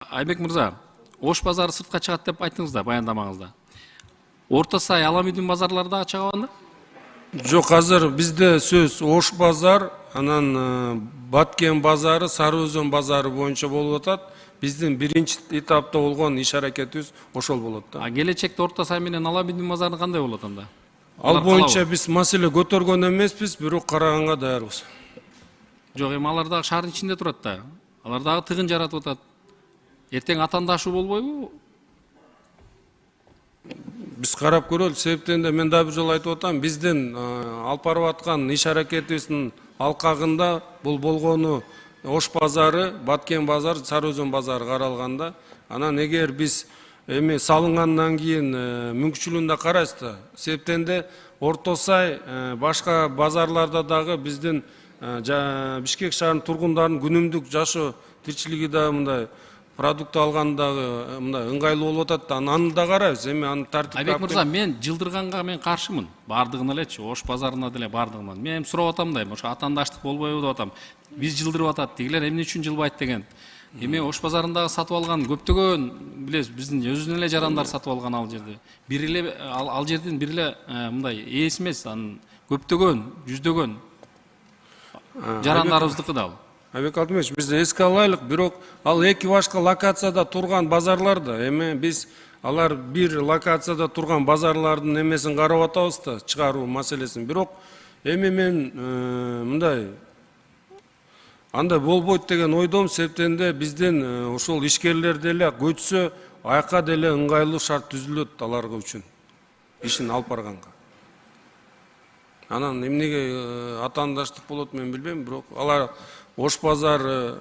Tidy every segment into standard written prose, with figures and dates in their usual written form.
Айбек мырза, Ош базары сыртқа чыгат деп айттыңыз да баяндамаңызда. Орто Сай, Аламүйдүн базарлары дагы чыга албанды? Жоқ, азыр bizde сөз Ош базар, анан Баткен базары, Сары Өзөн базары боюнча болуп атат. Биздин биринчи этапта болгон иш аракетибиз ошол болот да. Келечекте Орто Сай менен Аламүйдүн базары кандай болот анда? Ал боюнча биз маселе көтөргөн эмеспиз, бирок караганга даярбыз. Жок, эми алар дагы шаардын ичинде турат да. Алар дагы тыгын жаратып атат. Эртең атаандашуу болбойбу? Биз карап көрөлү, себептен да мен да бир жолу айтып атам, биздин алып барып аткан иш аракетибиздин алкагында бул болгону Ош базары, Баткен базары, Сары Өзөн базары каралганда, анан эгер биз эми салынгандан кийин мүмкүнчүлүгүн да карайбыз да. Себептен да Орто Сай башка базарларда дагы биздин Бишкек шаарынын тургундарынын күнүмдүк жашоо тирчилиги да мындай продукт алгандагы мындай ыңгайлуу болуп атат да, аны да карайбыз. Эми аны тартипке Айбек мырза, мен жылдырганга мен каршымын. Бардыгына элечи, Ош базарына деле бардыгына. Мен сурап атам да, ошо атаандаштык болбойбу деп атам. Биз жылдырып атат, дегилер эмне үчүн жылбайт деген. Эми Ош базарындагы сатып алган көптөгөн, билесиз, биздин өзүнүн эле жарандар сатып алган ал жерде. Бир эле ал жердин бир эле мындай ээси эмес, анын көптөгөн, жүздөгөн жарандарыбыздыкы да ал. Айбек Алтынбекович, биз эске алайлык, бирок ал эки башка локацияда турган базарлар да. Эми биз алар бир локацияда турган базарлардын эмесин карап атабыз да, чыгаруу маселесин. Бирок эми мен мындай андай болбойт деген ойдом, себептен да биздин ошол ишкерлер деле көчсө, аяка деле ыңгайлуу шарт түзүлөт аларга үчүн ишин алып барганга. Анан эмнеге атаандаштык болот мен билбейм, бирок алар Ош базары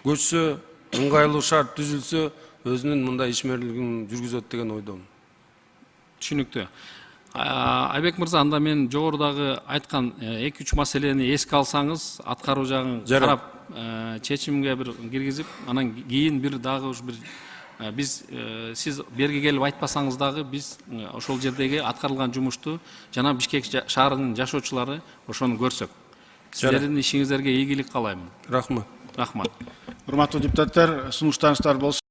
көчсө, ыңгайлуу шарт түзүлсө, өзүнүн мындай ишмерлигин жүргүзөт деген ойдомун. Түшүнүктүү. Айбек мырза, анда мен жогорудагы айткан 2-3 маселени эске алсаңыз, аткаруу жагын карап, чечимге бир киргизип, анан кийин бир дагы уж бир биз сиз берге келип айтпасаңыз дагы биз ошол жердеги аткарылган жумушту жана Бишкек шаарынын жашоочулары ошону көрсөк. Сиздердин ишиңиздерге ийгилик каалайм. Рахмат. Рахмат. Урматтуу депутаттар, сунуштарыңыздар болсун.